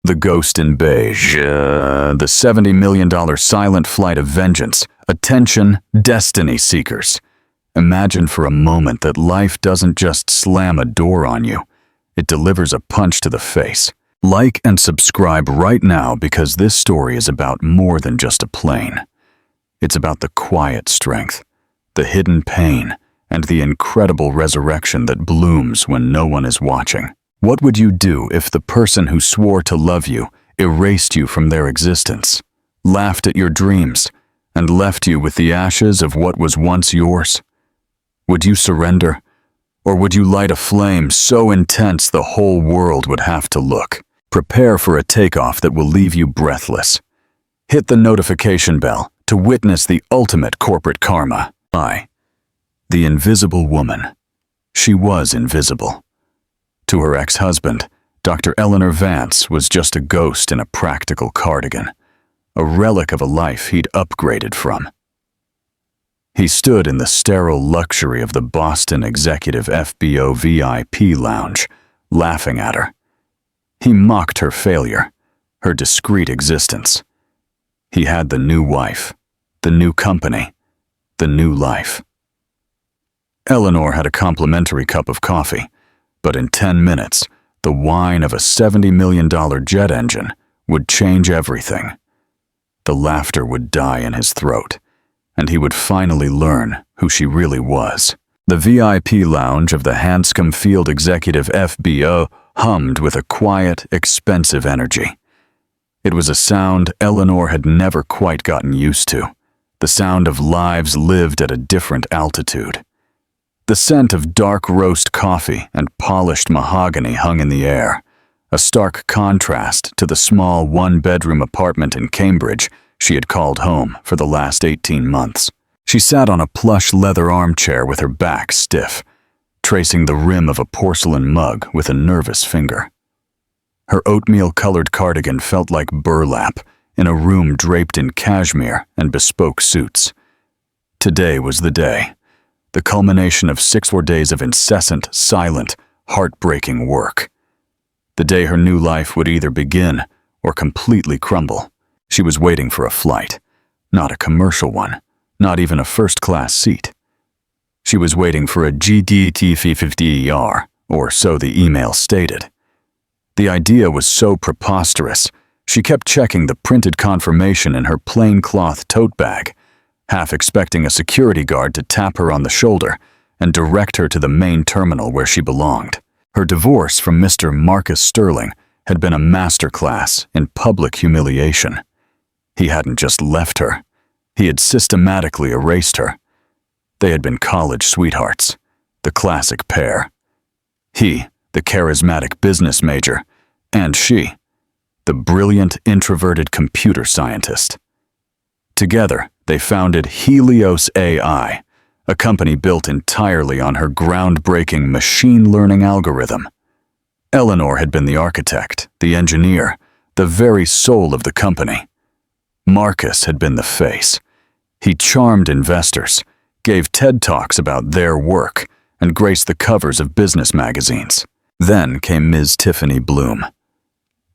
The Ghost in Beige, the $70 million silent flight of vengeance, attention, destiny seekers. Imagine for a moment that life doesn't just slam a door on you, it delivers a punch to the face. Like and subscribe right now because this story is about more than just a plane. It's about the quiet strength, the hidden pain, and the incredible resurrection that blooms when no one is watching. What would you do if the person who swore to love you erased you from their existence, laughed at your dreams, and left you with the ashes of what was once yours? Would you surrender, or would you light a flame so intense the whole world would have to look? Prepare for a takeoff that will leave you breathless. Hit the notification bell to witness the ultimate corporate karma. The Invisible Woman. She was invisible. To her ex-husband, Dr. Eleanor Vance was just a ghost in a practical cardigan, a relic of a life he'd upgraded from. He stood in the sterile luxury of the Boston Executive FBO VIP lounge, laughing at her. He mocked her failure, her discreet existence. He had the new wife, the new company, the new life. Eleanor had a complimentary cup of coffee, but in 10 minutes, the whine of a $70 million jet engine would change everything. The laughter would die in his throat, and he would finally learn who she really was. The VIP lounge of the Hanscom Field Executive FBO hummed with a quiet, expensive energy. It was a sound Eleanor had never quite gotten used to, the sound of lives lived at a different altitude. The scent of dark roast coffee and polished mahogany hung in the air, a stark contrast to the small one-bedroom apartment in Cambridge she had called home for the last 18 months. She sat on a plush leather armchair with her back stiff, tracing the rim of a porcelain mug with a nervous finger. Her oatmeal-colored cardigan felt like burlap in a room draped in cashmere and bespoke suits. Today was the day. The culmination of 6 more days of incessant, silent, heartbreaking work. The day her new life would either begin or completely crumble. She was waiting for a flight, not a commercial one, not even a first-class seat. She was waiting for a GDT-50ER, or so the email stated. The idea was so preposterous, she kept checking the printed confirmation in her plain cloth tote bag, half expecting a security guard to tap her on the shoulder and direct her to the main terminal where she belonged. Her divorce from Mr. Marcus Sterling had been a masterclass in public humiliation. He hadn't just left her, he had systematically erased her. They had been college sweethearts, the classic pair. He, the charismatic business major, and she, the brilliant introverted computer scientist. Together, they founded Helios AI, a company built entirely on her groundbreaking machine learning algorithm. Eleanor had been the architect, the engineer, the very soul of the company. Marcus had been the face. He charmed investors, gave TED Talks about their work, and graced the covers of business magazines. Then came Ms. Tiffany Bloom.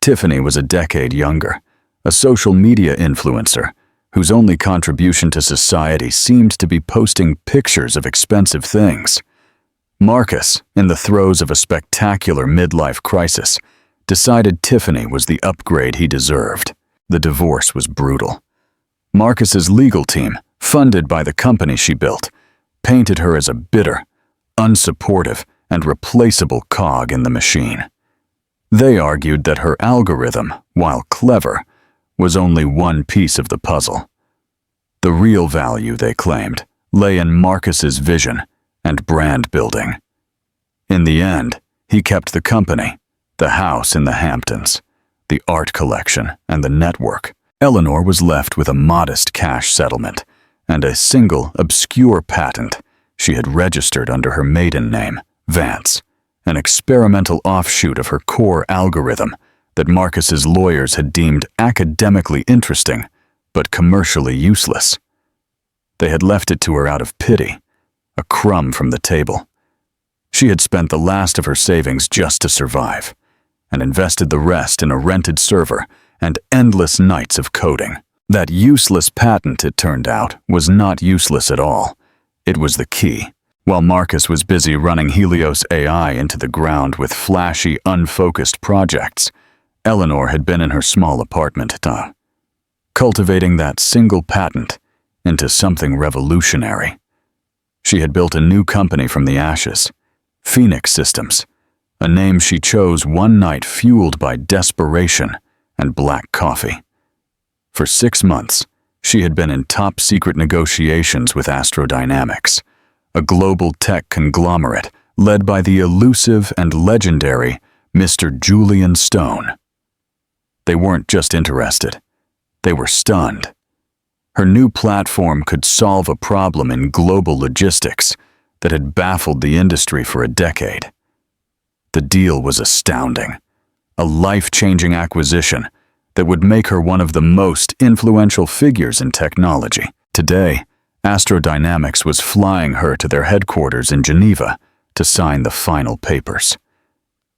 Tiffany was a decade younger, a social media influencer, whose only contribution to society seemed to be posting pictures of expensive things. Marcus, in the throes of a spectacular midlife crisis, decided Tiffany was the upgrade he deserved. The divorce was brutal. Marcus's legal team, funded by the company she built, painted her as a bitter, unsupportive, and replaceable cog in the machine. They argued that her algorithm, while clever, was only one piece of the puzzle. The real value, they claimed, lay in Marcus's vision and brand building. In the end, he kept the company, the house in the Hamptons, the art collection, and the network. Eleanor was left with a modest cash settlement and a single, obscure patent she had registered under her maiden name, Vance, an experimental offshoot of her core algorithm that Marcus's lawyers had deemed academically interesting, but commercially useless. They had left it to her out of pity, a crumb from the table. She had spent the last of her savings just to survive, and invested the rest in a rented server and endless nights of coding. That useless patent, it turned out, was not useless at all. It was the key. While Marcus was busy running Helios AI into the ground with flashy, unfocused projects, Eleanor had been in her small apartment, cultivating that single patent into something revolutionary. She had built a new company from the ashes, Phoenix Systems, a name she chose one night fueled by desperation and black coffee. For 6 months, she had been in top-secret negotiations with Astrodynamics, a global tech conglomerate led by the elusive and legendary Mr. Julian Stone. They weren't just interested. They were stunned. Her new platform could solve a problem in global logistics that had baffled the industry for a decade. The deal was astounding, a life-changing acquisition that would make her one of the most influential figures in technology. Today, Astrodynamics was flying her to their headquarters in Geneva to sign the final papers.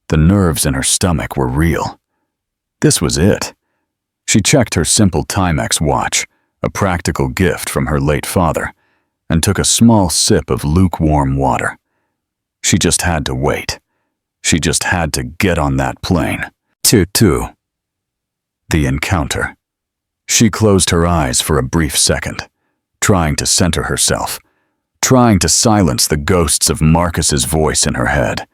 The nerves in her stomach were real. This was it. She checked her simple Timex watch, a practical gift from her late father, and took a small sip of lukewarm water. She just had to wait. She just had to get on that plane. The encounter. She closed her eyes for a brief second, trying to center herself, trying to silence the ghosts of Marcus's voice in her head,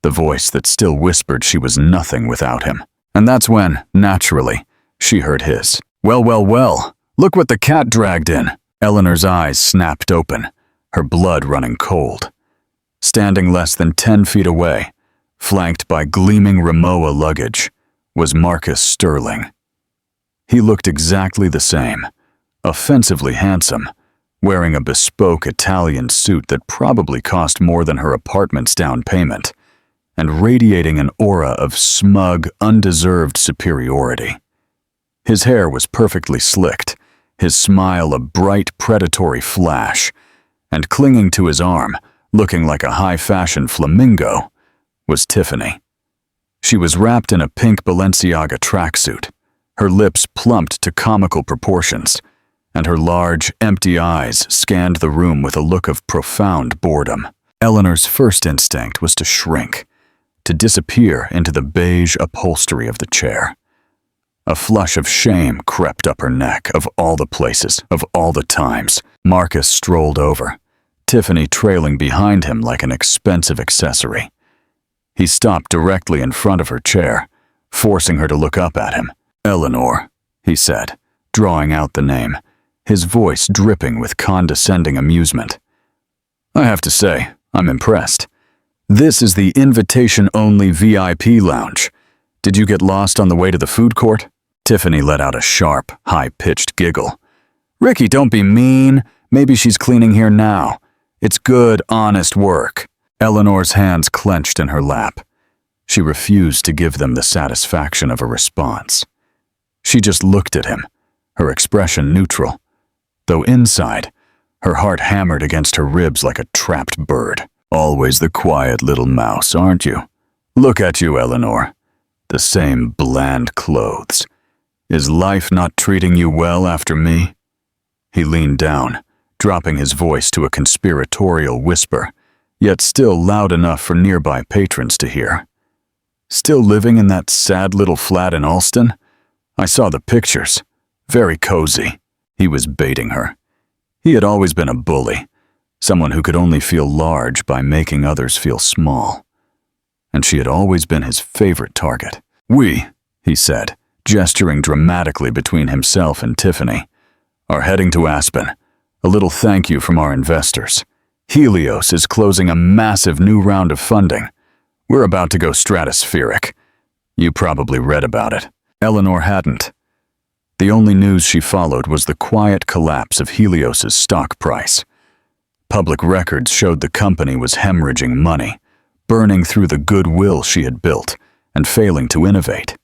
the voice that still whispered she was nothing without him. And that's when, naturally, she heard his. Well, well, well, look what the cat dragged in. Eleanor's eyes snapped open, her blood running cold. Standing less than 10 feet away, flanked by gleaming Rimowa luggage, was Marcus Sterling. He looked exactly the same, offensively handsome, wearing a bespoke Italian suit that probably cost more than her apartment's down payment, and radiating an aura of smug, undeserved superiority. His hair was perfectly slicked, his smile a bright, predatory flash, and clinging to his arm, looking like a high-fashion flamingo, was Tiffany. She was wrapped in a pink Balenciaga tracksuit, her lips plumped to comical proportions, and her large, empty eyes scanned the room with a look of profound boredom. Eleanor's first instinct was to shrink, to disappear into the beige upholstery of the chair. A flush of shame crept up her neck. Of all the places, of all the times, Marcus strolled over, Tiffany trailing behind him like an expensive accessory. He stopped directly in front of her chair, forcing her to look up at him. "Eleanor," he said, drawing out the name, his voice dripping with condescending amusement. "I have to say, I'm impressed. This is the invitation-only VIP lounge. Did you get lost on the way to the food court?" Tiffany let out a sharp, high-pitched giggle. "Ricky, don't be mean. Maybe she's cleaning here now. It's good, honest work." Eleanor's hands clenched in her lap. She refused to give them the satisfaction of a response. She just looked at him, her expression neutral, though inside, her heart hammered against her ribs like a trapped bird. "Always the quiet little mouse, aren't you? Look at you, Eleanor. The same bland clothes. Is life not treating you well after me?" He leaned down, dropping his voice to a conspiratorial whisper, yet still loud enough for nearby patrons to hear. "Still living in that sad little flat in Alston? I saw the pictures. Very cozy." He was baiting her. He had always been a bully, someone who could only feel large by making others feel small. And she had always been his favorite target. "We," he said, gesturing dramatically between himself and Tiffany, "are heading to Aspen. A little thank you from our investors. Helios is closing a massive new round of funding. We're about to go stratospheric. You probably read about it." Eleanor hadn't. The only news she followed was the quiet collapse of Helios's stock price. Public records showed the company was hemorrhaging money, burning through the goodwill she had built, and failing to innovate.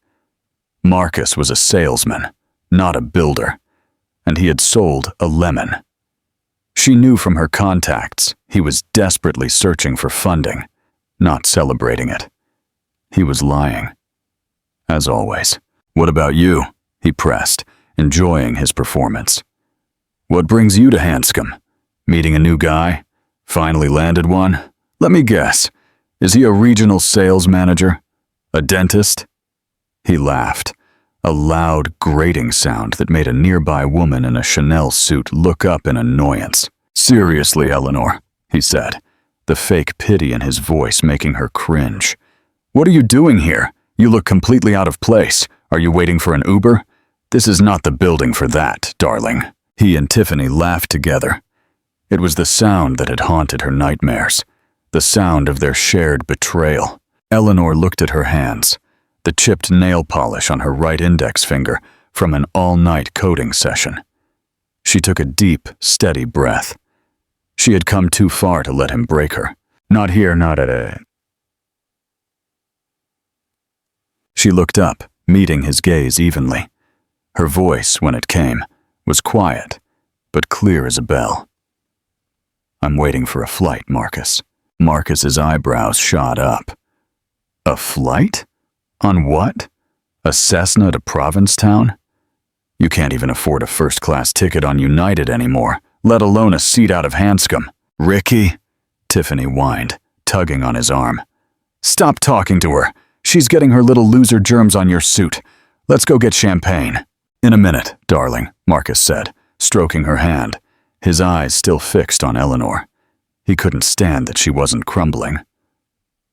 Marcus was a salesman, not a builder, and he had sold a lemon. She knew from her contacts he was desperately searching for funding, not celebrating it. He was lying. as always. What about you? He pressed, enjoying his performance. What brings you to Hanscom? Meeting a new guy? Finally landed one? Let me guess. Is he a regional sales manager? A dentist? He laughed, a loud, grating sound that made a nearby woman in a Chanel suit look up in annoyance. Seriously, Eleanor, he said, the fake pity in his voice making her cringe. What are you doing here? You look completely out of place. Are you waiting for an Uber? This is not the building for that, darling. He and Tiffany laughed together. It was the sound that had haunted her nightmares, the sound of their shared betrayal. Eleanor looked at her hands, the chipped nail polish on her right index finger from an all-night coding session. She took a deep, steady breath. She had come too far to let him break her. Not here, not at a... She looked up, meeting his gaze evenly. Her voice, when it came, was quiet, but clear as a bell. I'm waiting for a flight, Marcus. Marcus's eyebrows shot up. A flight? On what? A Cessna to Provincetown? You can't even afford a first-class ticket on United anymore, let alone a seat out of Hanscom. Ricky? Tiffany whined, tugging on his arm. Stop talking to her. She's getting her little loser germs on your suit. Let's go get champagne. In a minute, darling, Marcus said, stroking her hand, his eyes still fixed on Eleanor. He couldn't stand that she wasn't crumbling.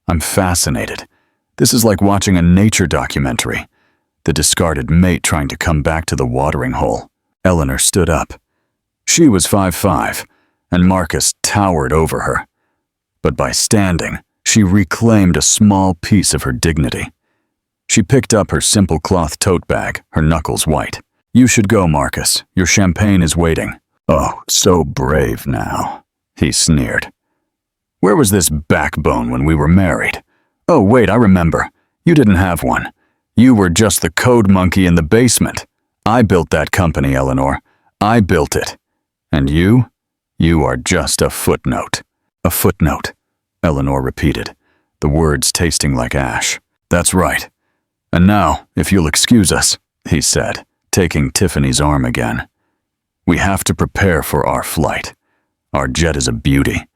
I'm fascinated. This is like watching a nature documentary. The discarded mate trying to come back to the watering hole. Eleanor stood up. She was 5'5", and Marcus towered over her. But by standing, she reclaimed a small piece of her dignity. She picked up her simple cloth tote bag, her knuckles white. You should go, Marcus. Your champagne is waiting. Oh, so brave now, he sneered. Where was this backbone when we were married? Oh, wait, I remember. You didn't have one. You were just the code monkey in the basement. I built that company, Eleanor. I built it. And you? You are just a footnote. A footnote, Eleanor repeated, the words tasting like ash. That's right. And now, if you'll excuse us, he said, taking Tiffany's arm again. We have to prepare for our flight. Our jet is a beauty.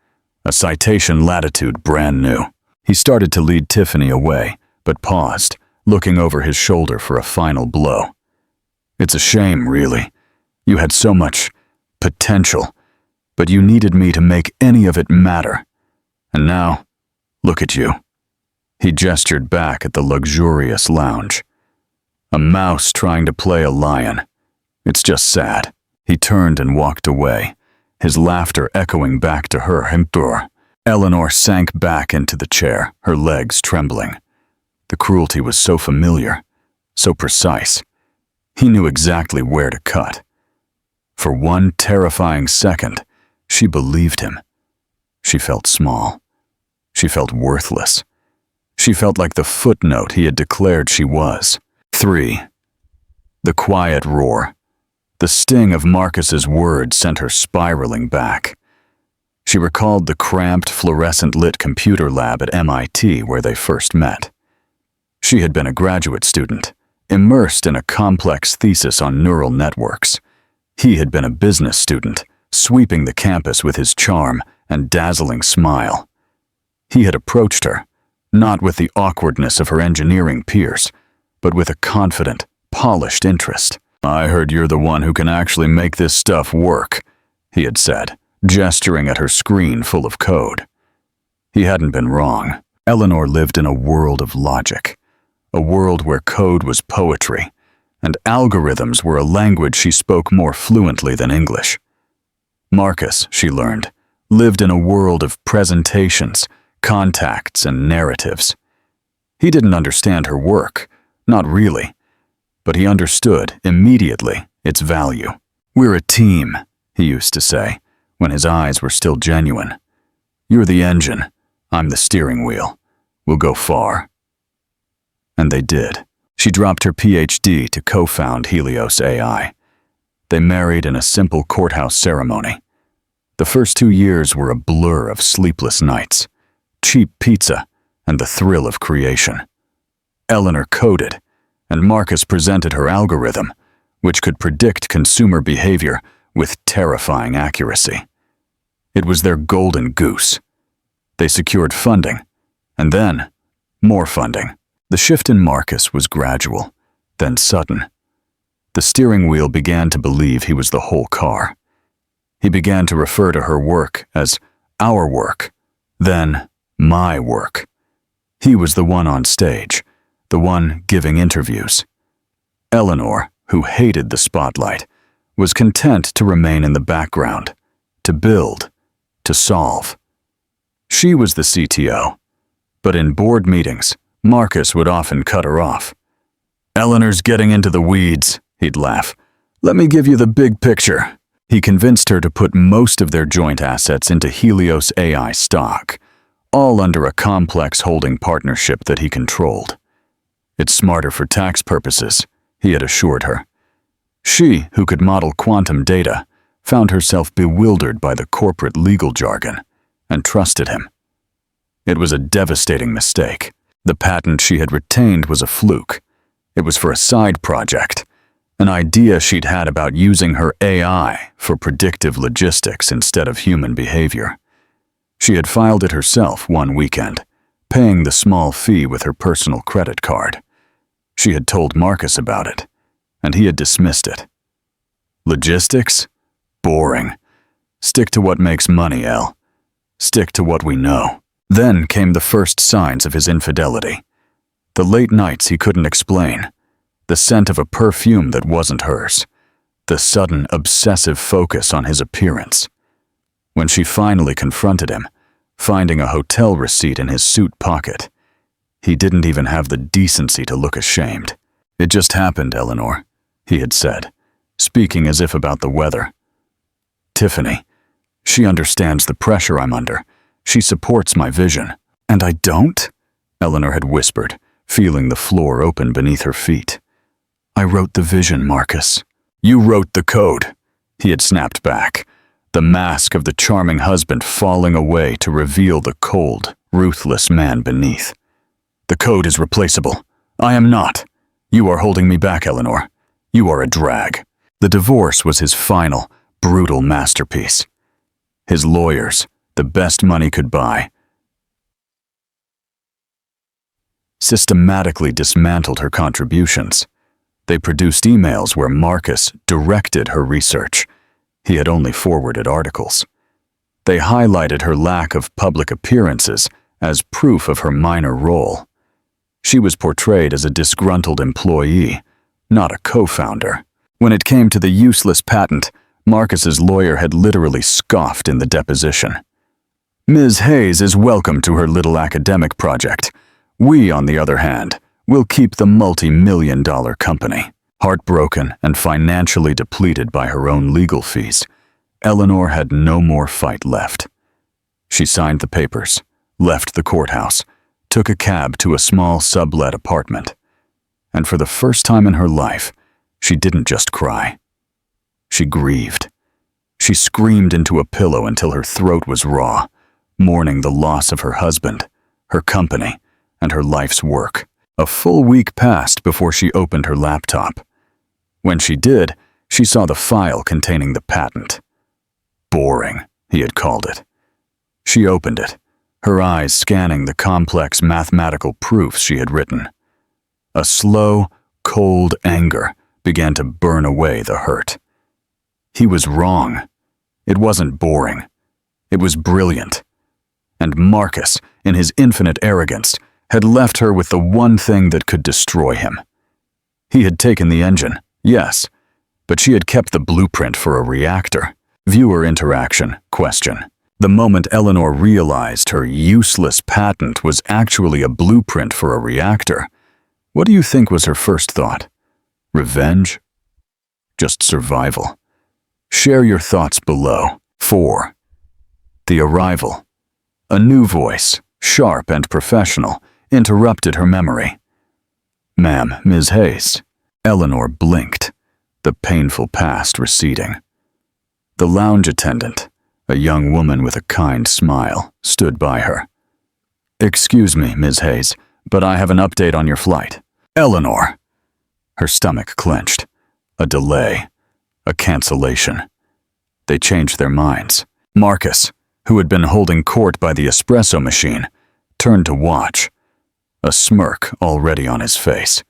A Citation Latitude brand new. He started to lead Tiffany away, but paused, looking over his shoulder for a final blow. It's a shame, really. You had so much potential, but you needed me to make any of it matter. And now, look at you. He gestured back at the luxurious lounge. A mouse trying to play a lion. It's just sad. He turned and walked away, his laughter echoing back to her. Eleanor sank back into the chair, her legs trembling. The cruelty was so familiar, so precise. He knew exactly where to cut. For one terrifying second, she believed him. She felt small. She felt worthless. She felt like the footnote he had declared she was. 3. The quiet roar. The sting of Marcus's words sent her spiraling back. She recalled the cramped, fluorescent-lit computer lab at MIT where they first met. She had been a graduate student, immersed in a complex thesis on neural networks. He had been a business student, sweeping the campus with his charm and dazzling smile. He had approached her, not with the awkwardness of her engineering peers, but with a confident, polished interest. I heard you're the one who can actually make this stuff work, he had said, gesturing at her screen full of code. He hadn't been wrong. Eleanor lived in a world of logic, a world where code was poetry, and algorithms were a language she spoke more fluently than English. Marcus, she learned, lived in a world of presentations, contacts, and narratives. He didn't understand her work, not really, but he understood immediately its value. We're a team, he used to say, when his eyes were still genuine. You're the engine, I'm the steering wheel. We'll go far. And they did. She dropped her PhD to co-found Helios AI. They married in a simple courthouse ceremony. The first 2 years were a blur of sleepless nights, cheap pizza, and the thrill of creation. Eleanor coded, and Marcus presented her algorithm, which could predict consumer behavior with terrifying accuracy. It was their golden goose. They secured funding, and then more funding. The shift in Marcus was gradual, then sudden. The steering wheel began to believe he was the whole car. He began to refer to her work as our work, then my work. He was the one on stage, the one giving interviews. Eleanor, who hated the spotlight, was content to remain in the background, to build, to solve. She was the CTO, but in board meetings, Marcus would often cut her off. "Eleanor's getting into the weeds," he'd laugh. "Let me give you the big picture." He convinced her to put most of their joint assets into Helios AI stock, all under a complex holding partnership that he controlled. "It's smarter for tax purposes," he had assured her. She, who could model quantum data, found herself bewildered by the corporate legal jargon and trusted him. It was a devastating mistake. The patent she had retained was a fluke. It was for a side project, an idea she'd had about using her AI for predictive logistics instead of human behavior. She had filed it herself one weekend, paying the small fee with her personal credit card. She had told Marcus about it, and he had dismissed it. Logistics? Boring. Stick to what makes money, El. Stick to what we know. Then came the first signs of his infidelity. The late nights he couldn't explain. The scent of a perfume that wasn't hers. The sudden obsessive focus on his appearance. When she finally confronted him, finding a hotel receipt in his suit pocket, he didn't even have the decency to look ashamed. "It just happened, Eleanor," he had said, speaking as if about the weather. "Tiffany, she understands the pressure I'm under. She supports my vision." "And I don't?" Eleanor had whispered, feeling the floor open beneath her feet. "I wrote the vision, Marcus." "You wrote the code," he had snapped back, the mask of the charming husband falling away to reveal the cold, ruthless man beneath. "The code is replaceable. I am not. You are holding me back, Eleanor. You are a drag." The divorce was his final, brutal masterpiece. His lawyers, the best money could buy, systematically dismantled her contributions. They produced emails where Marcus directed her research. He had only forwarded articles. They highlighted her lack of public appearances as proof of her minor role. She was portrayed as a disgruntled employee, not a co-founder. When it came to the useless patent, Marcus's lawyer had literally scoffed in the deposition. "Ms. Hayes is welcome to her little academic project. We, on the other hand, will keep the multi-million-dollar company." Heartbroken and financially depleted by her own legal fees, Eleanor had no more fight left. She signed the papers, left the courthouse, took a cab to a small sublet apartment. And for the first time in her life, she didn't just cry. She grieved. She screamed into a pillow until her throat was raw, mourning the loss of her husband, her company, and her life's work. A full week passed before she opened her laptop. When she did, she saw the file containing the patent. Boring, he had called it. She opened it, her eyes scanning the complex mathematical proofs she had written. A slow, cold anger began to burn away the hurt. He was wrong. It wasn't boring. It was brilliant. And Marcus, in his infinite arrogance, had left her with the one thing that could destroy him. He had taken the engine, yes, but she had kept the blueprint for a reactor. Viewer interaction, question. The moment Eleanor realized her useless patent was actually a blueprint for a reactor, what do you think was her first thought? Revenge? Just survival? Share your thoughts below. 4. The arrival. A new voice, sharp and professional, interrupted her memory. "Ma'am, Ms. Hayes." Eleanor blinked, the painful past receding. The lounge attendant, a young woman with a kind smile, stood by her. "Excuse me, Ms. Hayes, but I have an update on your flight." "Eleanor!" Her stomach clenched. A delay. A cancellation. They changed their minds. Marcus, who had been holding court by the espresso machine, turned to watch, a smirk already on his face.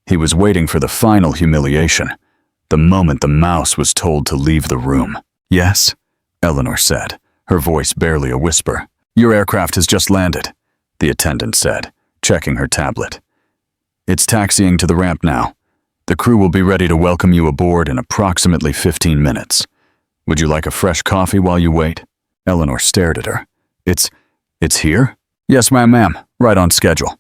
He was waiting for the final humiliation, the moment the mouse was told to leave the room. "Yes?" Eleanor said, her voice barely a whisper. "Your aircraft has just landed," the attendant said, checking her tablet. "It's taxiing to the ramp now. The crew will be ready to welcome you aboard in approximately 15 minutes. Would you like a fresh coffee while you wait?" Eleanor stared at her. It's here?" "Yes, ma'am, right on schedule."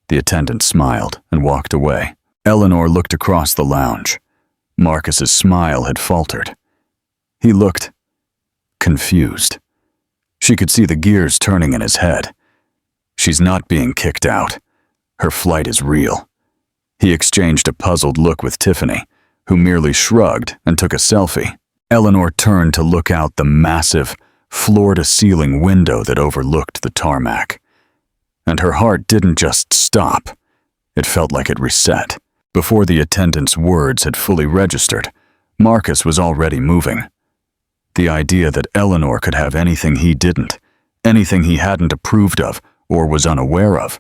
The attendant smiled and walked away. Eleanor looked across the lounge. Marcus's smile had faltered. He looked confused. She could see the gears turning in his head. She's not being kicked out. Her flight is real. He exchanged a puzzled look with Tiffany, who merely shrugged and took a selfie. Eleanor turned to look out the massive, floor-to-ceiling window that overlooked the tarmac. And her heart didn't just stop. It felt like it reset. Before the attendant's words had fully registered, Marcus was already moving. The idea that Eleanor could have anything he didn't, anything he hadn't approved of or was unaware of,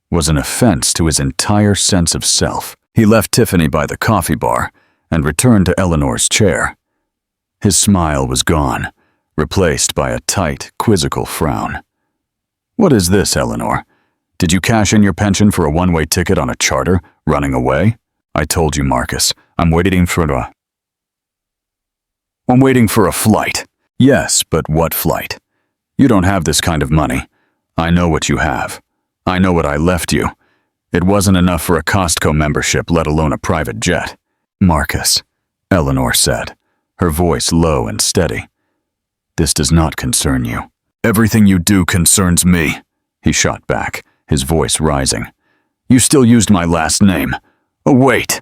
was an offense to his entire sense of self. He left Tiffany by the coffee bar and returned to Eleanor's chair. His smile was gone, replaced by a tight, quizzical frown. "What is this, Eleanor? Did you cash in your pension for a one-way ticket on a charter, running away?" "I told you, Marcus, I'm waiting for a flight." "Yes, but what flight? You don't have this kind of money. I know what you have. I know what I left you. It wasn't enough for a Costco membership, let alone a private jet." "Marcus," Eleanor said, her voice low and steady. "This does not concern you." "Everything you do concerns me," he shot back, his voice rising. "You still used my last name. Oh, wait.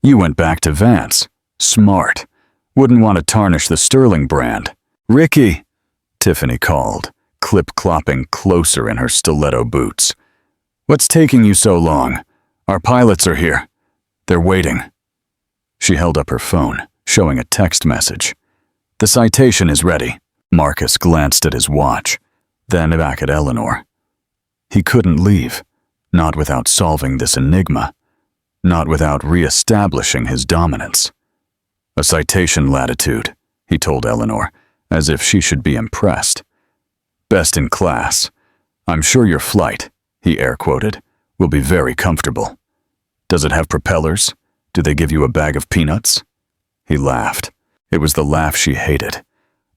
You went back to Vance. Smart. Wouldn't want to tarnish the Sterling brand." "Ricky," Tiffany called, clip-clopping closer in her stiletto boots. "What's taking you so long? Our pilots are here. They're waiting." She held up her phone, showing a text message. "The citation is ready." Marcus glanced at his watch, then back at Eleanor. He couldn't leave, not without solving this enigma, not without re-establishing his dominance. "A citation, latitude," he told Eleanor, as if she should be impressed. "Best in class. I'm sure your flight," he air-quoted, "will be very comfortable. Does it have propellers? Do they give you a bag of peanuts?" He laughed. It was the laugh she hated.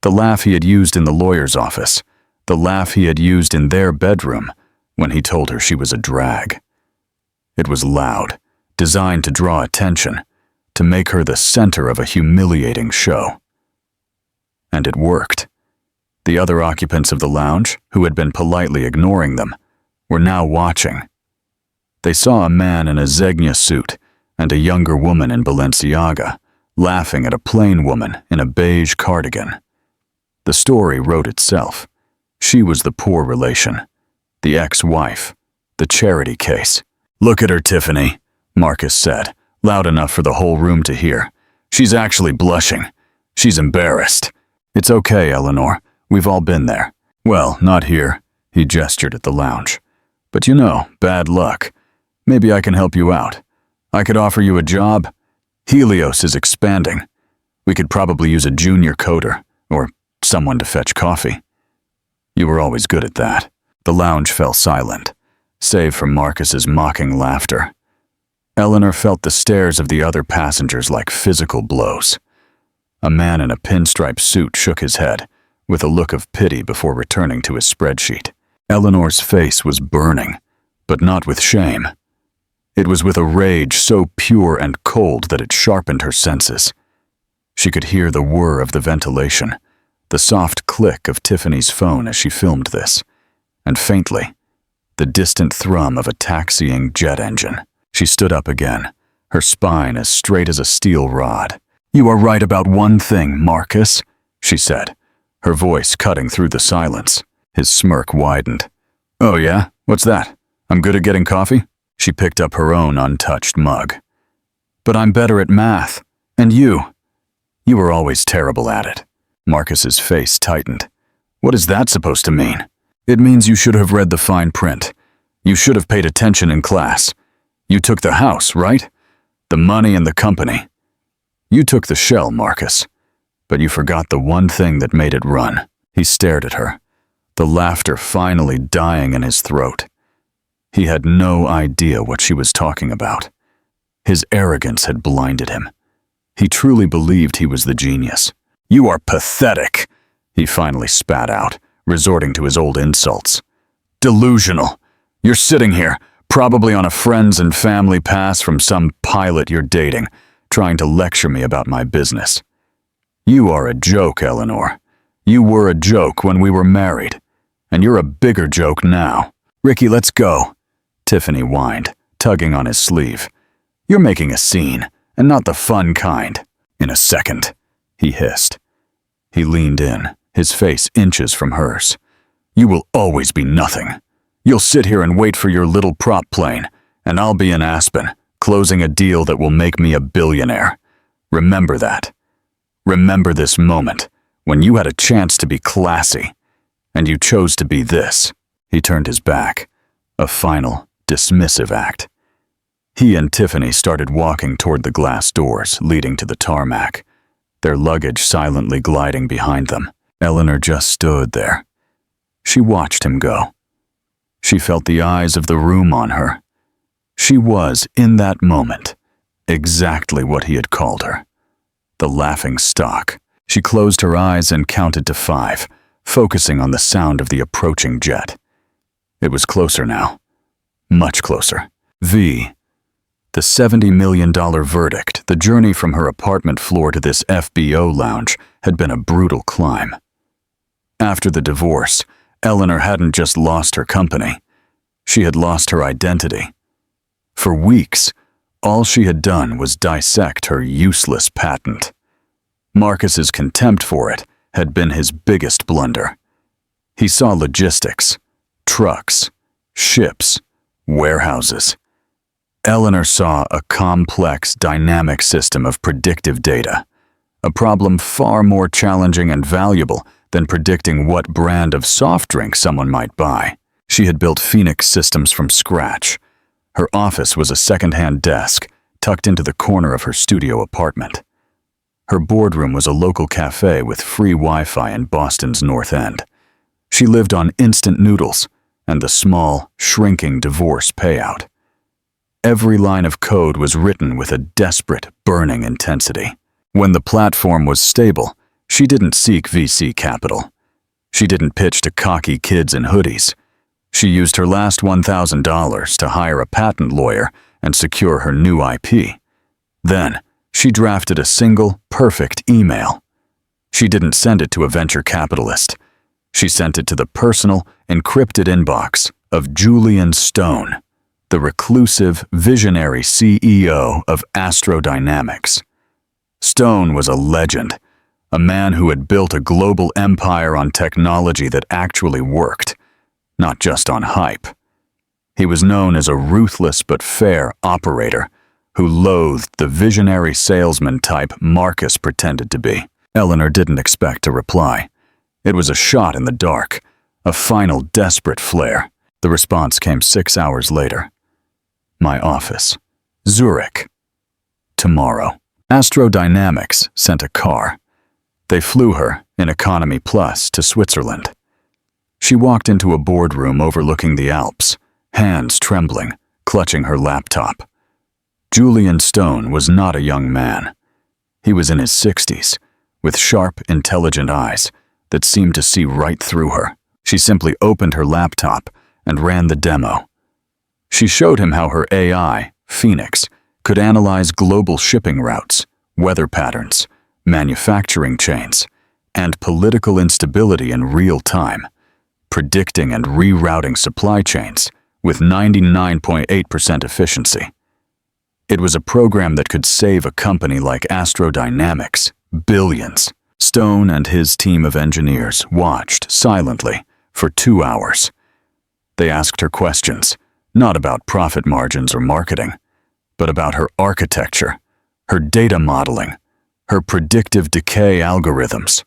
The laugh he had used in the lawyer's office. The laugh he had used in their bedroom when he told her she was a drag. It was loud, designed to draw attention, to make her the center of a humiliating show. And it worked. The other occupants of the lounge, who had been politely ignoring them, were now watching. They saw a man in a Zegna suit and a younger woman in Balenciaga, laughing at a plain woman in a beige cardigan. The story wrote itself. She was the poor relation, the ex-wife, the charity case. "Look at her, Tiffany," Marcus said, loud enough for the whole room to hear. "She's actually blushing. She's embarrassed." "It's okay, Eleanor. We've all been there." "Well, not here," he gestured at the lounge. "But you know, bad luck. Maybe I can help you out. I could offer you a job. Helios is expanding. We could probably use a junior coder, or someone to fetch coffee." "You were always good at that." The lounge fell silent, save for Marcus's mocking laughter. Eleanor felt the stares of the other passengers like physical blows. A man in a pinstripe suit shook his head, with a look of pity before returning to his spreadsheet. Eleanor's face was burning, but not with shame. It was with a rage so pure and cold that it sharpened her senses. She could hear the whir of the ventilation, the soft click of Tiffany's phone as she filmed this, and faintly, the distant thrum of a taxiing jet engine. She stood up again, her spine as straight as a steel rod. "You are right about one thing, Marcus," she said, her voice cutting through the silence. His smirk widened. "Oh yeah? What's that? I'm good at getting coffee?" She picked up her own untouched mug. But I'm better at math. And you were always terrible at it. Marcus's face tightened. What is that supposed to mean? It means you should have read the fine print. You should have paid attention in class. You took the house, right? The money and the company. You took the shell, Marcus. But you forgot the one thing that made it run. He stared at her, the laughter finally dying in his throat. He had no idea what she was talking about. His arrogance had blinded him. He truly believed he was the genius. You are pathetic, he finally spat out, resorting to his old insults. Delusional. You're sitting here, probably on a friends and family pass from some pilot you're dating, trying to lecture me about my business. You are a joke, Eleanor. You were a joke when we were married, and you're a bigger joke now. Ricky, let's go, Tiffany whined, tugging on his sleeve. You're making a scene, and not the fun kind. In a second, he hissed. He leaned in, his face inches from hers. You will always be nothing. You'll sit here and wait for your little prop plane, and I'll be in Aspen, closing a deal that will make me a billionaire. Remember that. Remember this moment, when you had a chance to be classy, and you chose to be this. He turned his back, a final, dismissive act. He and Tiffany started walking toward the glass doors leading to the tarmac, their luggage silently gliding behind them. Eleanor just stood there. She watched him go. She felt the eyes of the room on her. She was, in that moment, exactly what he had called her. The laughing stock. She closed her eyes and counted to 5, focusing on the sound of the approaching jet. It was closer now. Much closer. The $70 million verdict, the journey from her apartment floor to this FBO lounge, had been a brutal climb. After the divorce, Eleanor hadn't just lost her company. She had lost her identity. For weeks, all she had done was dissect her useless patent. Marcus's contempt for it had been his biggest blunder. He saw logistics, trucks, ships, warehouses. Eleanor saw a complex, dynamic system of predictive data, a problem far more challenging and valuable than predicting what brand of soft drink someone might buy. She had built Phoenix systems from scratch. Her office was a second-hand desk tucked into the corner of her studio apartment. Her boardroom was a local cafe with free Wi-Fi in Boston's North End. She lived on instant noodles and the small, shrinking divorce payout. Every line of code was written with a desperate, burning intensity. When the platform was stable, she didn't seek VC capital. She didn't pitch to cocky kids in hoodies. She used her last $1,000 to hire a patent lawyer and secure her new IP. Then, she drafted a single, perfect email. She didn't send it to a venture capitalist. She sent it to the personal, encrypted inbox of Julian Stone, the reclusive, visionary CEO of Astrodynamics. Stone was a legend, a man who had built a global empire on technology that actually worked, not just on hype. He was known as a ruthless but fair operator who loathed the visionary salesman type Marcus pretended to be. Eleanor didn't expect to reply. It was a shot in the dark, a final desperate flare. The response came 6 hours later. My office. Zurich. Tomorrow. Astrodynamics sent a car. They flew her, in Economy Plus, to Switzerland. She walked into a boardroom overlooking the Alps, hands trembling, clutching her laptop. Julian Stone was not a young man. He was in his 60s, with sharp, intelligent eyes that seemed to see right through her. She simply opened her laptop and ran the demo. She showed him how her AI, Phoenix, could analyze global shipping routes, weather patterns, manufacturing chains, and political instability in real time, predicting and rerouting supply chains with 99.8% efficiency. It was a program that could save a company like Astrodynamics billions. Stone and his team of engineers watched silently for 2 hours. They asked her questions, not about profit margins or marketing, but about her architecture, her data modeling, her predictive decay algorithms.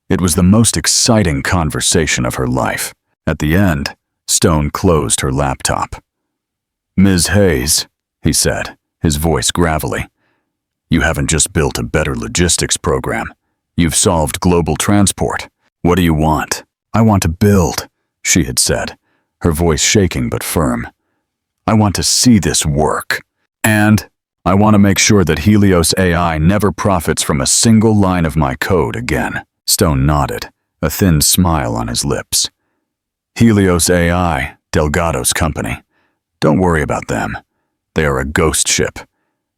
It was the most exciting conversation of her life. At the end, Stone closed her laptop. "Ms. Hayes," he said, his voice gravelly, "you haven't just built a better logistics program. You've solved global transport. What do you want?" "I want to build," she had said, her voice shaking but firm. "I want to see this work. And I want to make sure that Helios AI never profits from a single line of my code again." Stone nodded, a thin smile on his lips. "Helios AI, Delgado's company. Don't worry about them. They are a ghost ship.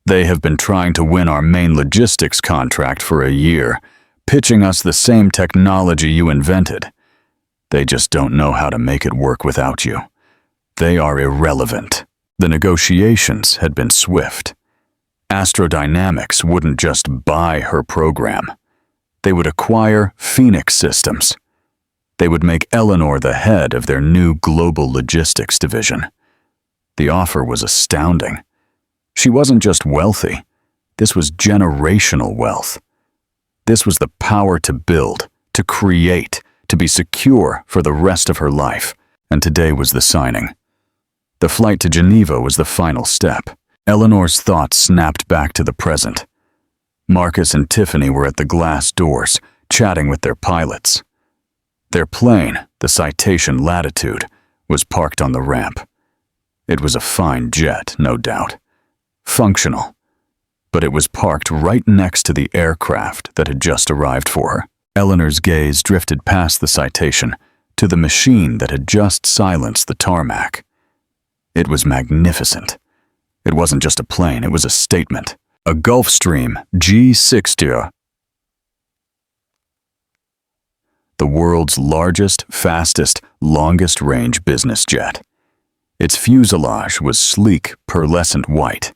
They have been trying to win our main logistics contract for a year, pitching us the same technology you invented. They just don't know how to make it work without you. They are irrelevant." The negotiations had been swift. Astrodynamics wouldn't just buy her program. They would acquire Phoenix Systems. They would make Eleanor the head of their new global logistics division. The offer was astounding. She wasn't just wealthy. This was generational wealth. This was the power to build, to create, to be secure for the rest of her life, and today was the signing. The flight to Geneva was the final step. Eleanor's thoughts snapped back to the present. Marcus and Tiffany were at the glass doors, chatting with their pilots. Their plane, the Citation Latitude, was parked on the ramp. It was a fine jet, no doubt. Functional. But it was parked right next to the aircraft that had just arrived for her. Eleanor's gaze drifted past the Citation to the machine that had just silenced the tarmac. It was magnificent. It wasn't just a plane, it was a statement. A Gulfstream G60, the world's largest, fastest, longest-range business jet. Its fuselage was sleek, pearlescent white.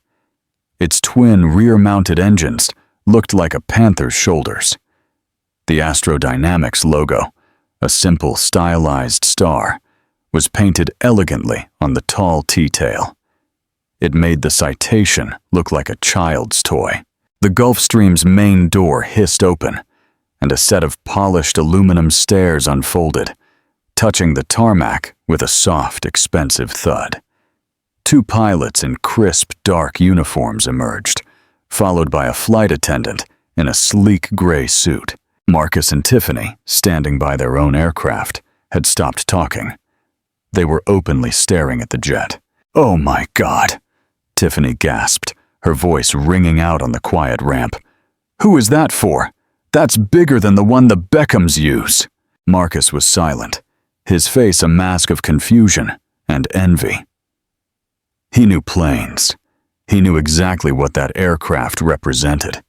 Its twin rear-mounted engines looked like a panther's shoulders. The Astrodynamics logo, a simple, stylized star, was painted elegantly on the tall T-tail. It made the Citation look like a child's toy. The Gulfstream's main door hissed open, and a set of polished aluminum stairs unfolded, touching the tarmac with a soft, expensive thud. Two pilots in crisp, dark uniforms emerged, followed by a flight attendant in a sleek gray suit. Marcus and Tiffany, standing by their own aircraft, had stopped talking. They were openly staring at the jet. "Oh my God," Tiffany gasped, her voice ringing out on the quiet ramp. "Who is that for? That's bigger than the one the Beckhams use." Marcus was silent, his face a mask of confusion and envy. He knew planes. He knew exactly what that aircraft represented.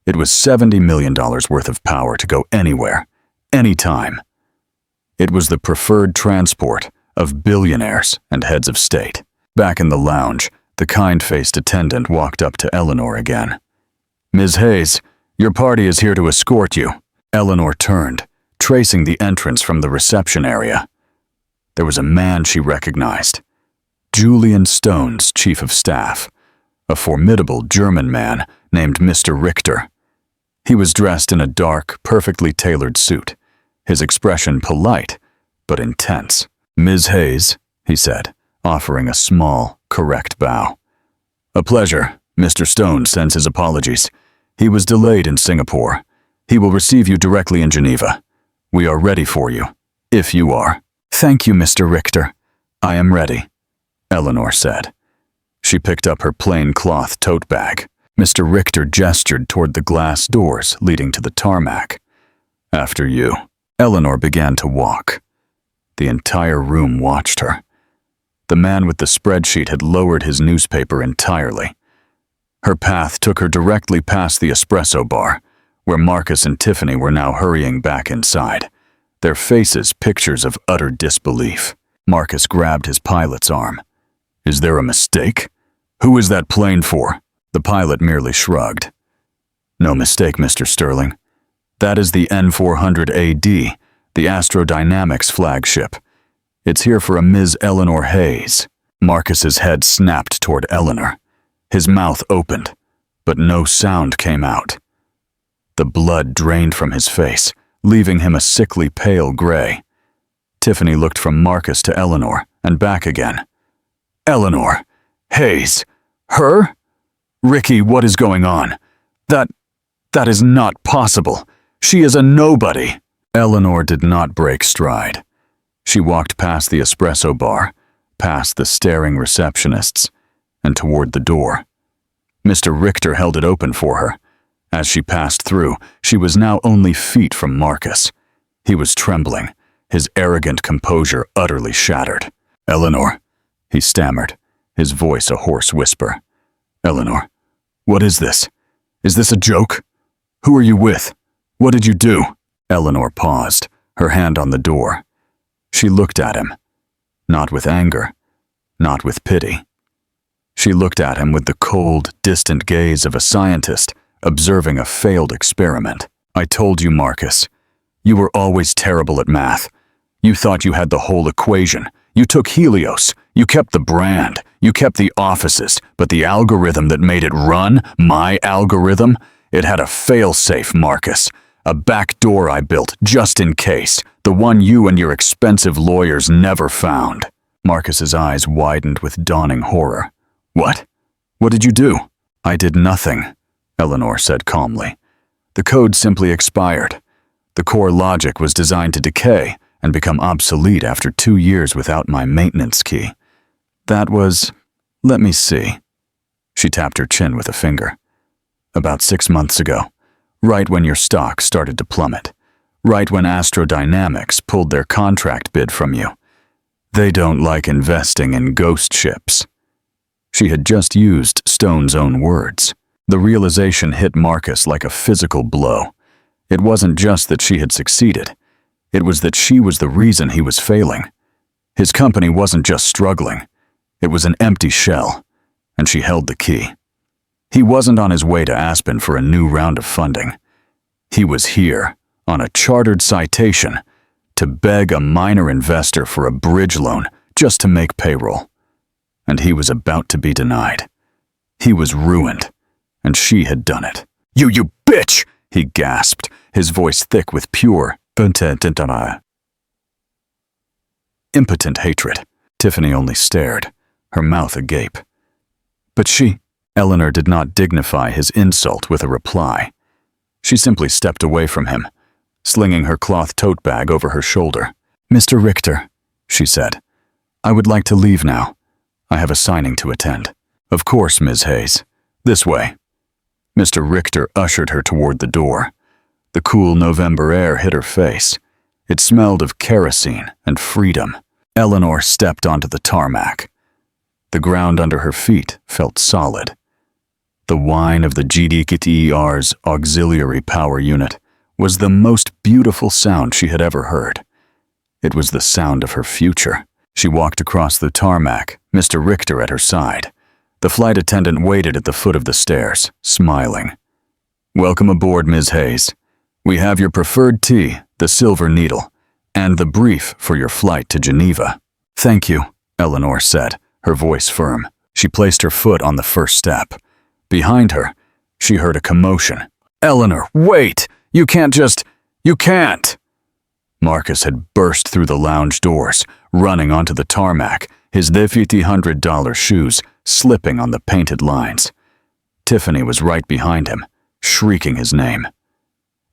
It was $70 million worth of power to go anywhere, anytime. It was the preferred transport of billionaires and heads of state. Back in the lounge, the kind-faced attendant walked up to Eleanor again. "Ms. Hayes, your party is here to escort you." Eleanor turned, tracing the entrance from the reception area. There was a man she recognized. Julian Stone's chief of staff, a formidable German man named Mr. Richter. He was dressed in a dark, perfectly tailored suit, his expression polite but intense. "Ms. Hayes," he said, offering a small, correct bow. "A pleasure. Mr. Stone sends his apologies. He was delayed in Singapore. He will receive you directly in Geneva. We are ready for you, if you are." "Thank you, Mr. Richter. I am ready," Eleanor said. She picked up her plain cloth tote bag. Mr. Richter gestured toward the glass doors leading to the tarmac. "After you." Eleanor began to walk. The entire room watched her. The man with the spreadsheet had lowered his newspaper entirely. Her path took her directly past the espresso bar, where Marcus and Tiffany were now hurrying back inside, their faces pictures of utter disbelief. Marcus grabbed his pilot's arm. "Is there a mistake? Who is that plane for?" The pilot merely shrugged. "No mistake, Mr. Sterling. That is the N400AD, the Astrodynamics flagship. It's here for a Ms. Eleanor Hayes." Marcus's head snapped toward Eleanor. His mouth opened, but no sound came out. The blood drained from his face, leaving him a sickly pale gray. Tiffany looked from Marcus to Eleanor and back again. Eleanor! Hayes! Her? Ricky, what is going on? That is not possible. She is a nobody. Eleanor did not break stride. She walked past the espresso bar, past the staring receptionists, and toward the door. Mr. Richter held it open for her. As she passed through, she was now only feet from Marcus. He was trembling, his arrogant composure utterly shattered. Eleanor, he stammered, his voice a hoarse whisper. Eleanor, what is this? Is this a joke? Who are you with? What did you do? Eleanor paused, her hand on the door. She looked at him, not with anger, not with pity. She looked at him with the cold, distant gaze of a scientist observing a failed experiment. I told you, Marcus. You were always terrible at math. You thought you had the whole equation. You took Helios. You kept the brand. You kept the offices. But the algorithm that made it run, my algorithm, it had a fail-safe, Marcus. A back door I built just in case. The one you and your expensive lawyers never found. Marcus's eyes widened with dawning horror. What? What did you do? I did nothing, Eleanor said calmly. The code simply expired. The core logic was designed to decay and become obsolete after 2 years without my maintenance key. That was, let me see. She tapped her chin with a finger. About 6 months ago, right when your stock started to plummet, right when Astrodynamics pulled their contract bid from you. They don't like investing in ghost ships. She had just used Stone's own words. The realization hit Marcus like a physical blow. It wasn't just that she had succeeded. It was that she was the reason he was failing. His company wasn't just struggling. It was an empty shell, and she held the key. He wasn't on his way to Aspen for a new round of funding. He was here, on a chartered citation, to beg a minor investor for a bridge loan just to make payroll. And he was about to be denied. He was ruined, and she had done it. You bitch! He gasped, his voice thick with pure, impotent hatred. Tiffany only stared, her mouth agape. But Eleanor did not dignify his insult with a reply. She simply stepped away from him, slinging her cloth tote bag over her shoulder. Mr. Richter, she said, I would like to leave now. I have a signing to attend. Of course, Ms. Hayes. This way. Mr. Richter ushered her toward the door. The cool November air hit her face. It smelled of kerosene and freedom. Eleanor stepped onto the tarmac. The ground under her feet felt solid. The whine of the GDKTER's auxiliary power unit was the most beautiful sound she had ever heard. It was the sound of her future. She walked across the tarmac, Mr. Richter at her side. The flight attendant waited at the foot of the stairs, smiling. Welcome aboard, Ms. Hayes. We have your preferred tea, the Silver Needle, and the brief for your flight to Geneva. Thank you, Eleanor said, her voice firm. She placed her foot on the first step. Behind her, she heard a commotion. Eleanor, wait! You can't! Marcus had burst through the lounge doors, running onto the tarmac, his $50 shoes slipping on the painted lines. Tiffany was right behind him, shrieking his name.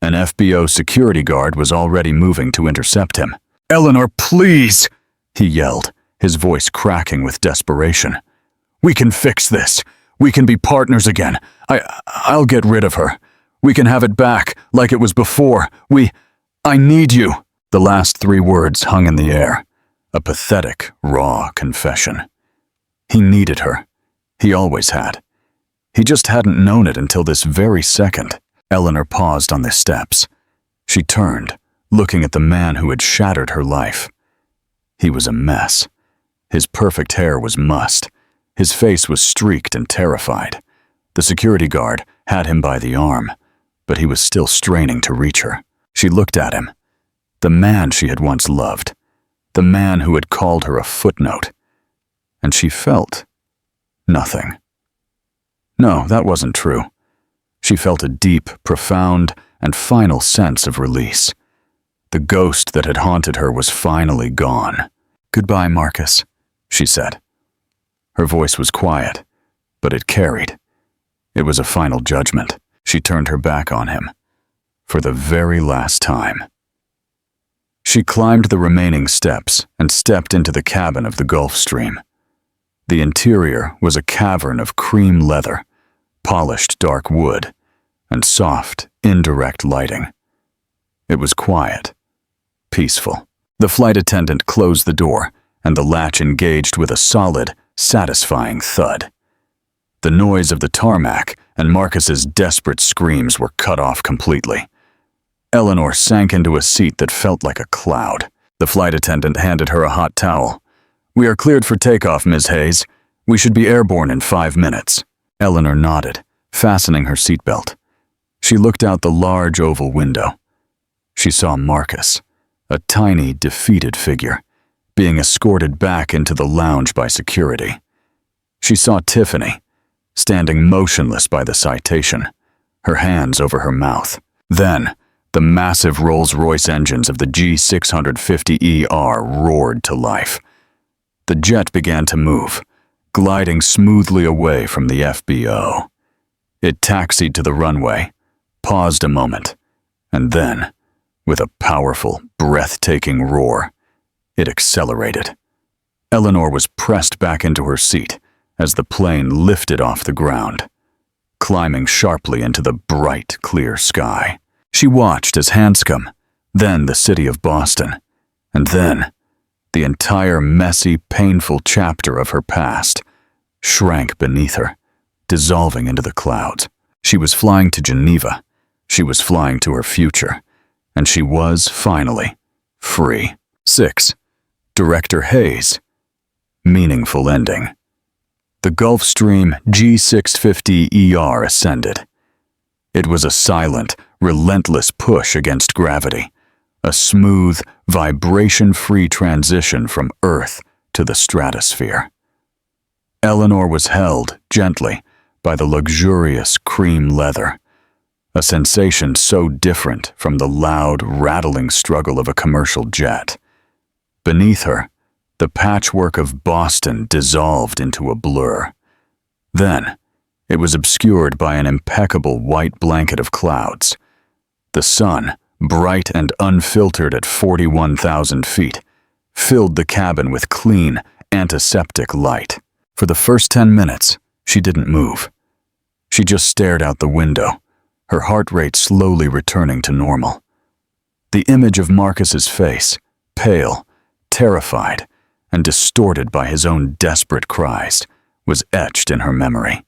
An FBO security guard was already moving to intercept him. Eleanor, please! He yelled, his voice cracking with desperation. We can fix this. We can be partners again. I'll get rid of her. We can have it back, like it was before. I need you. The last 3 words hung in the air, a pathetic, raw confession. He needed her. He always had. He just hadn't known it until this very second. Eleanor paused on the steps. She turned, looking at the man who had shattered her life. He was a mess. His perfect hair was mussed. His face was streaked and terrified. The security guard had him by the arm, but he was still straining to reach her. She looked at him. The man she had once loved. The man who had called her a footnote. And she felt nothing. No, that wasn't true. She felt a deep, profound, and final sense of release. The ghost that had haunted her was finally gone. "Goodbye, Marcus," she said. Her voice was quiet, but it carried. It was a final judgment. She turned her back on him. For the very last time. She climbed the remaining steps and stepped into the cabin of the Gulf Stream. The interior was a cavern of cream leather, polished dark wood, and soft, indirect lighting. It was quiet, peaceful. The flight attendant closed the door, and the latch engaged with a solid, satisfying thud. The noise of the tarmac and Marcus's desperate screams were cut off completely. Eleanor sank into a seat that felt like a cloud. The flight attendant handed her a hot towel. "We are cleared for takeoff, Ms. Hayes. We should be airborne in 5 minutes." Eleanor nodded, fastening her seatbelt. She looked out the large oval window. She saw Marcus, a tiny, defeated figure, being escorted back into the lounge by security. She saw Tiffany, standing motionless by the citation, her hands over her mouth. Then, the massive Rolls-Royce engines of the G650ER roared to life. The jet began to move, gliding smoothly away from the FBO. It taxied to the runway, paused a moment, and then, with a powerful, breathtaking roar, it accelerated. Eleanor was pressed back into her seat as the plane lifted off the ground, climbing sharply into the bright, clear sky. She watched as Hanscom, then the city of Boston, and then the entire messy, painful chapter of her past shrank beneath her, dissolving into the clouds. She was flying to Geneva. She was flying to her future. And she was, finally, free. 6. Director Hayes. Meaningful ending. The Gulfstream G650ER ascended. It was a silent, relentless push against gravity, a smooth, vibration-free transition from Earth to the stratosphere. Eleanor was held, gently, by the luxurious cream leather, a sensation so different from the loud, rattling struggle of a commercial jet. Beneath her, the patchwork of Boston dissolved into a blur. Then, it was obscured by an impeccable white blanket of clouds. The sun, bright and unfiltered at 41,000 feet, filled the cabin with clean, antiseptic light. For the first 10 minutes, she didn't move. She just stared out the window, her heart rate slowly returning to normal. The image of Marcus's face, pale, terrified, and distorted by his own desperate cries, was etched in her memory.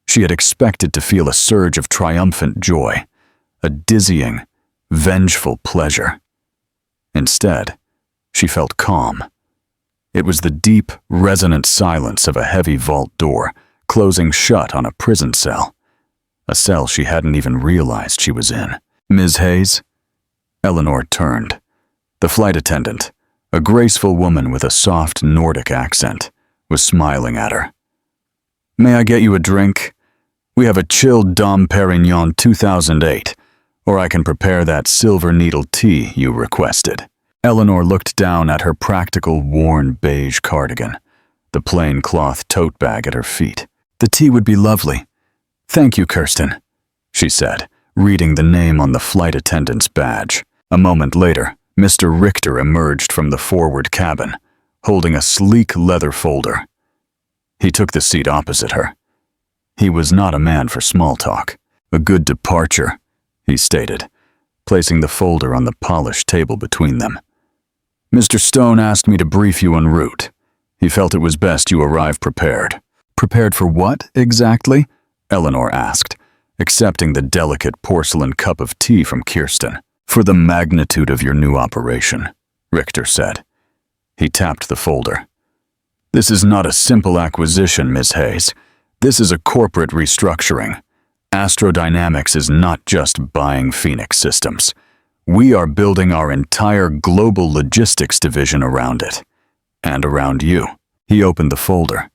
She had expected to feel a surge of triumphant joy, a dizzying, vengeful pleasure. Instead, she felt calm. It was the deep, resonant silence of a heavy vault door closing shut on a prison cell, a cell she hadn't even realized she was in. "Ms. Hayes?" Eleanor turned. The flight attendant, a graceful woman with a soft Nordic accent, was smiling at her. "May I get you a drink? We have a chilled Dom Perignon 2008, or I can prepare that silver needle tea you requested." Eleanor looked down at her practical, worn beige cardigan, the plain cloth tote bag at her feet. "The tea would be lovely. Thank you, Kirsten," she said, reading the name on the flight attendant's badge. A moment later, Mr. Richter emerged from the forward cabin, holding a sleek leather folder. He took the seat opposite her. He was not a man for small talk. "A good departure," he stated, placing the folder on the polished table between them. "Mr. Stone asked me to brief you en route. He felt it was best you arrive prepared." "Prepared for what, exactly?" Eleanor asked, accepting the delicate porcelain cup of tea from Kirsten. "For the magnitude of your new operation," Richter said. He tapped the folder. "This is not a simple acquisition, Ms. Hayes. This is a corporate restructuring. Astrodynamics is not just buying Phoenix Systems. We are building our entire global logistics division around it. And around you." He opened the folder.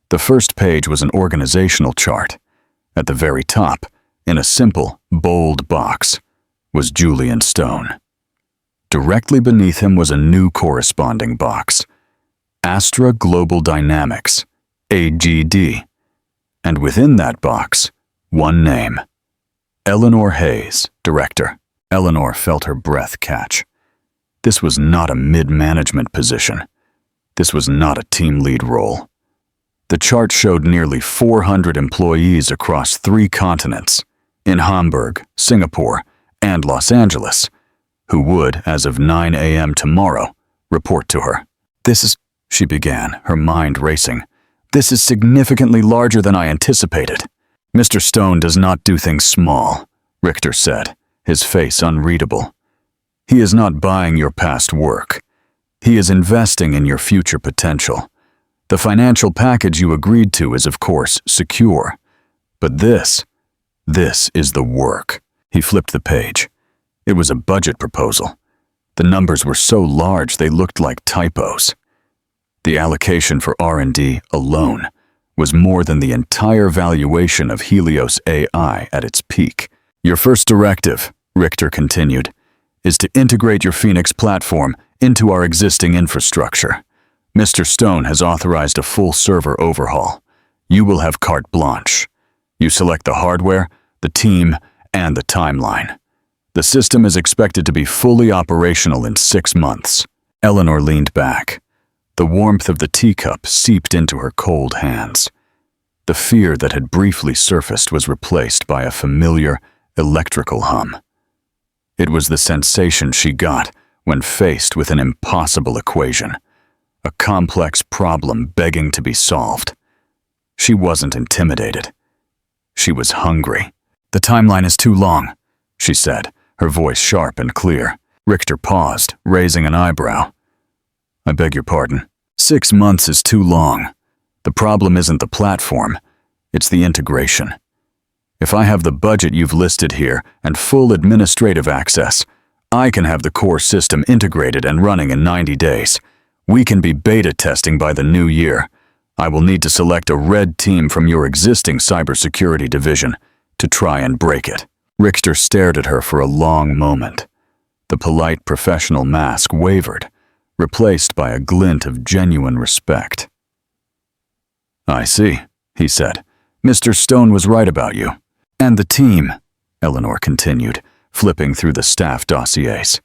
The first page was an organizational chart. At the very top, in a simple, bold box, was Julian Stone. Directly beneath him was a new corresponding box, Astra Global Dynamics, AGD, and within that box, one name, Eleanor Hayes, Director. Eleanor felt her breath catch. This was not a mid-management position. This was not a team lead role. The chart showed nearly 400 employees across 3 continents, in Hamburg, Singapore, and Los Angeles, who would, as of 9 a.m. tomorrow, report to her. She began, her mind racing. This is significantly larger than I anticipated. Mr. Stone does not do things small, Richter said, his face unreadable. He is not buying your past work. He is investing in your future potential. The financial package you agreed to is, of course, secure. But this is the work. He flipped the page. It was a budget proposal. The numbers were so large they looked like typos. The allocation for R&D alone was more than the entire valuation of Helios AI at its peak. Your first directive, Richter continued, is to integrate your Phoenix platform into our existing infrastructure. Mr. Stone has authorized a full server overhaul. You will have carte blanche. You select the hardware, the team, and the timeline. The system is expected to be fully operational in 6 months. Eleanor leaned back. The warmth of the teacup seeped into her cold hands. The fear that had briefly surfaced was replaced by a familiar, electrical hum. It was the sensation she got when faced with an impossible equation, a complex problem begging to be solved. She wasn't intimidated. She was hungry. The timeline is too long, she said, her voice sharp and clear. Richter paused, raising an eyebrow. I beg your pardon. 6 months is too long. The problem isn't the platform, it's the integration. If I have the budget you've listed here and full administrative access, I can have the core system integrated and running in 90 days. We can be beta testing by the new year. I will need to select a red team from your existing cybersecurity division to try and break it. Richter stared at her for a long moment. The polite professional mask wavered, replaced by a glint of genuine respect. I see, he said. Mr. Stone was right about you. And the team, Eleanor continued, flipping through the staff dossiers.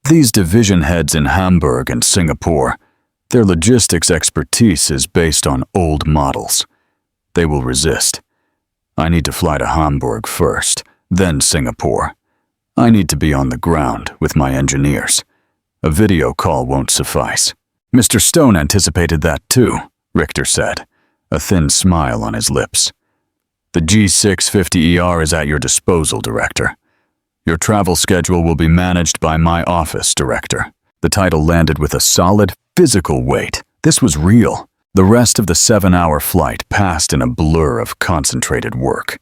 These division heads in Hamburg and Singapore, their logistics expertise is based on old models. They will resist. I need to fly to Hamburg first, then Singapore. I need to be on the ground with my engineers. A video call won't suffice. Mr. Stone anticipated that too, Richter said, a thin smile on his lips. The G650ER is at your disposal, Director. Your travel schedule will be managed by my office, Director. The title landed with a solid, physical weight. This was real. The rest of the 7-hour flight passed in a blur of concentrated work.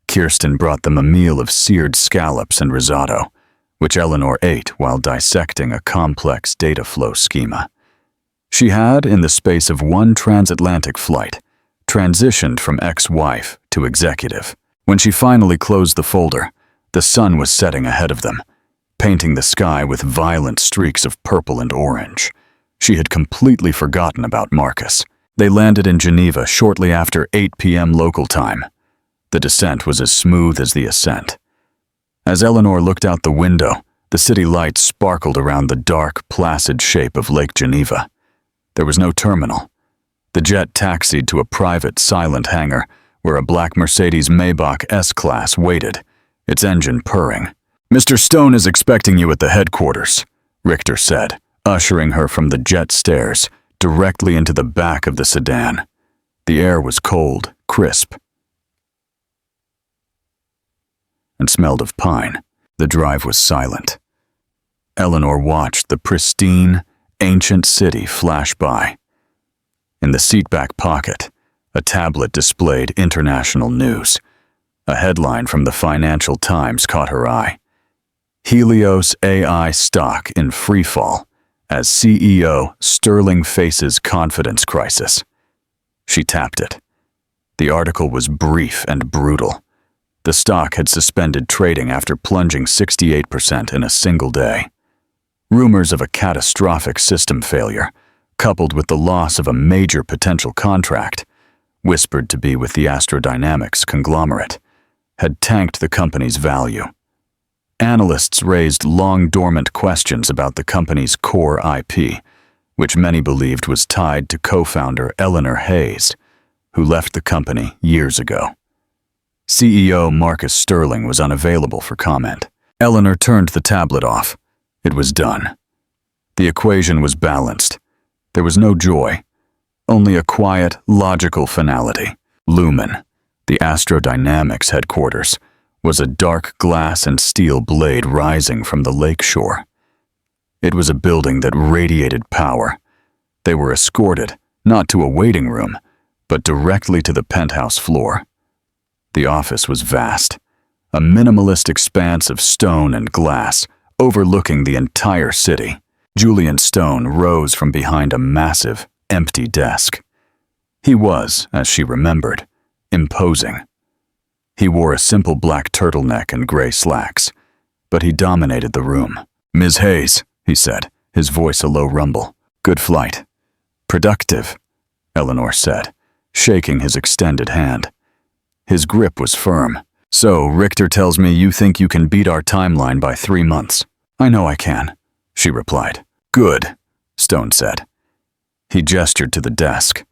Kirsten brought them a meal of seared scallops and risotto, which Eleanor ate while dissecting a complex data flow schema. She had, in the space of one transatlantic flight, transitioned from ex-wife to executive. When she finally closed the folder, the sun was setting ahead of them, painting the sky with violent streaks of purple and orange. She had completely forgotten about Marcus. They landed in Geneva shortly after 8 p.m. local time. The descent was as smooth as the ascent. As Eleanor looked out the window, the city lights sparkled around the dark, placid shape of Lake Geneva. There was no terminal. The jet taxied to a private, silent hangar where a black Mercedes Maybach S-Class waited, its engine purring. Mr. Stone is expecting you at the headquarters, Richter said, ushering her from the jet stairs directly into the back of the sedan. The air was cold, crisp, and smelled of pine. The drive was silent. Eleanor watched the pristine, ancient city flash by. In the seatback pocket, a tablet displayed international news. A headline from the Financial Times caught her eye. Helios AI stock in freefall as CEO Sterling faces confidence crisis. She tapped it. The article was brief and brutal. The stock had suspended trading after plunging 68% in a single day. Rumors of a catastrophic system failure, coupled with the loss of a major potential contract, whispered to be with the Astrodynamics conglomerate, had tanked the company's value. Analysts raised long-dormant questions about the company's core IP, which many believed was tied to co-founder Eleanor Hayes, who left the company years ago. CEO Marcus Sterling was unavailable for comment. Eleanor turned the tablet off. It was done. The equation was balanced. There was no joy, only a quiet, logical finality. Lumen, the Astrodynamics headquarters, was a dark glass and steel blade rising from the lake shore. It was a building that radiated power. They were escorted, not to a waiting room, but directly to the penthouse floor. The office was vast, a minimalist expanse of stone and glass overlooking the entire city. Julian Stone rose from behind a massive, empty desk. He was, as she remembered, imposing. He wore a simple black turtleneck and gray slacks, but he dominated the room. "Ms. Hayes," he said, his voice a low rumble. "Good flight." "Productive," Eleanor said, shaking his extended hand. His grip was firm. "So, Richter tells me you think you can beat our timeline by 3 months." "I know I can," she replied. "Good," Stone said. He gestured to the desk.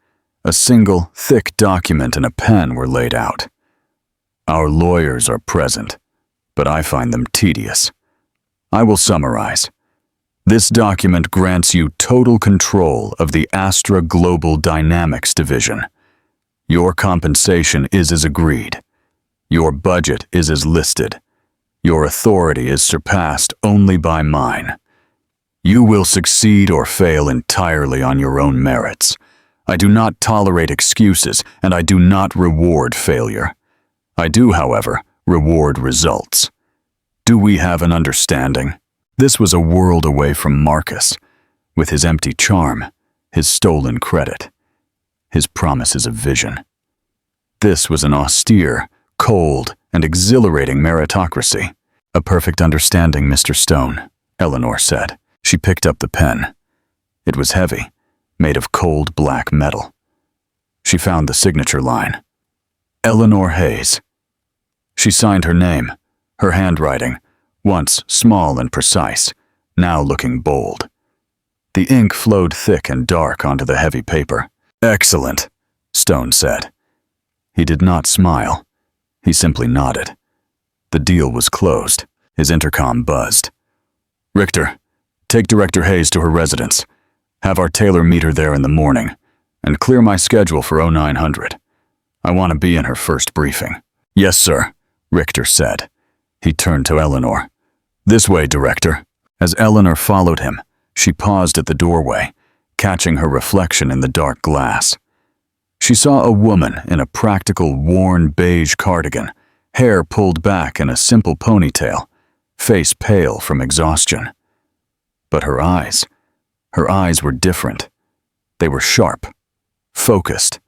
A single, thick document and a pen were laid out. "Our lawyers are present, but I find them tedious. I will summarize. This document grants you total control of the Astra Global Dynamics division. Your compensation is as agreed. Your budget is as listed. Your authority is surpassed only by mine. You will succeed or fail entirely on your own merits. I do not tolerate excuses, and I do not reward failure. I do, however, reward results. Do we have an understanding?" This was a world away from Marcus, with his empty charm, his stolen credit, his promises of vision. This was an austere, cold, and exhilarating meritocracy. "A perfect understanding, Mr. Stone," Eleanor said. She picked up the pen. It was heavy, made of cold black metal. She found the signature line. Eleanor Hayes. She signed her name, her handwriting, once small and precise, now looking bold. The ink flowed thick and dark onto the heavy paper. "Excellent," Stone said. He did not smile. He simply nodded. The deal was closed. His intercom buzzed. "Richter, take Director Hayes to her residence. Have our tailor meet her there in the morning, and clear my schedule for 0900. I want to be in her first briefing." "Yes, sir," Richter said. He turned to Eleanor. "This way, Director." As Eleanor followed him, she paused at the doorway, catching her reflection in the dark glass. She saw a woman in a practical, worn beige cardigan, hair pulled back in a simple ponytail, face pale from exhaustion. But her eyes were different. They were sharp, focused,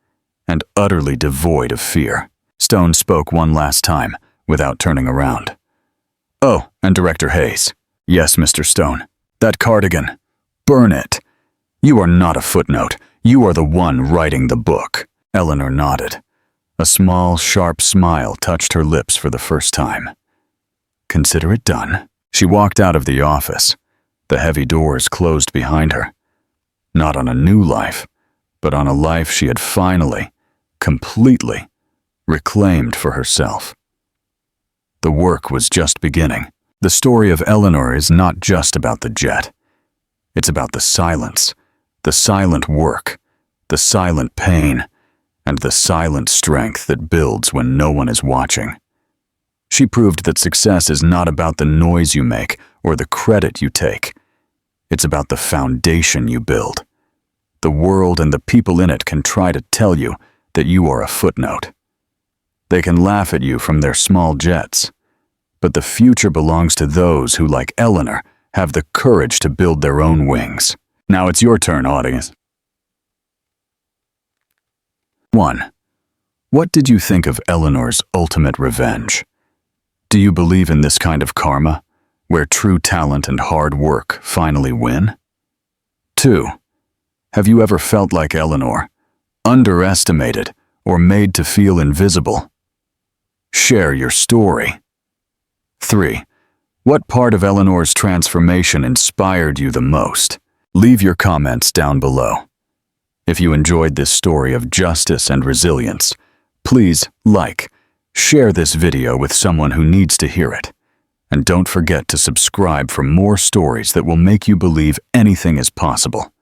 and utterly devoid of fear. Stone spoke one last time, without turning around. "Oh, and Director Hayes." "Yes, Mr. Stone. That cardigan. Burn it. You are not a footnote. You are the one writing the book." Eleanor nodded. A small, sharp smile touched her lips for the first time. "Consider it done." She walked out of the office. The heavy doors closed behind her. Not on a new life, but on a life she had finally, completely, reclaimed for herself. The work was just beginning. The story of Eleanor is not just about the jet. It's about the silence, the silent work, the silent pain, and the silent strength that builds when no one is watching. She proved that success is not about the noise you make or the credit you take. It's about the foundation you build. The world and the people in it can try to tell you that you are a footnote. They can laugh at you from their small jets. But the future belongs to those who, like Eleanor, have the courage to build their own wings. Now it's your turn, audience. 1. What did you think of Eleanor's ultimate revenge? Do you believe in this kind of karma, where true talent and hard work finally win? 2. Have you ever felt like Eleanor, underestimated or made to feel invisible? Share your story. 3. What part of Eleanor's transformation inspired you the most? Leave your comments down below. If you enjoyed this story of justice and resilience, please share this video with someone who needs to hear it. And don't forget to subscribe for more stories that will make you believe anything is possible.